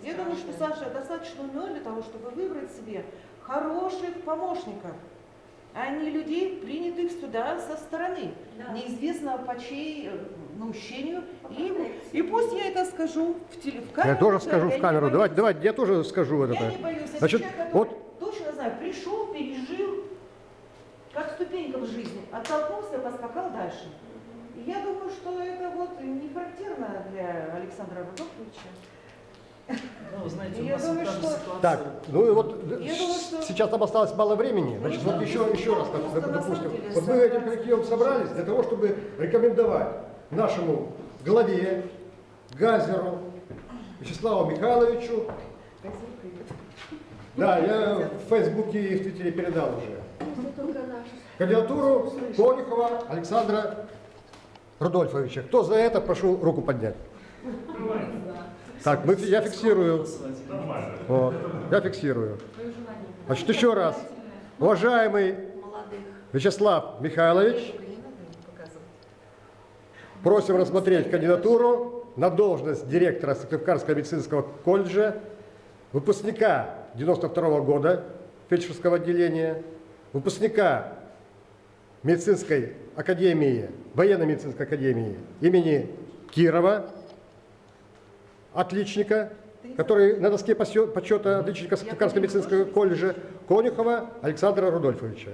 Я думаю, что Саша достаточно умен для того, чтобы выбрать себе хороших помощников, а не людей, принятых сюда со стороны, неизвестно по чьей наущению. И пусть я это скажу в камеру. Я тоже скажу в камеру. Давайте, я тоже скажу это. Я не боюсь. Это Значит, человек, который точно знаю, пришел, пережил, как ступенька в жизни, оттолкнулся, поскакал дальше. И я думаю, что это вот не характерно для Александра Рудольфовича. Ну, знаете, у Я нас думаю, та же что- ситуация. Так, ну и вот Я думаю, что- сейчас там осталось мало времени. Значит, вот еще раз, Просто на допустим, самом деле вот мы этим коллективом собрались для того, чтобы рекомендовать нашему главе, Газеру, Вячеславу Михайловичу. Да, я в Фейсбуке и в Твиттере передал уже. Кандидатуру Конюхова Александра Рудольфовича. Кто за это, прошу руку поднять. Так, я фиксирую. Вот, я фиксирую. Значит, еще раз. Уважаемый Вячеслав Михайлович, просим рассмотреть кандидатуру на должность директора Сыктывкарского медицинского колледжа, выпускника 92 года фельдшерского отделения, выпускника медицинской академии, военно-медицинской академии имени Кирова, отличника, который на доске почета отличника Сыктывкарского медицинского колледжа, Конюхова Александра Рудольфовича.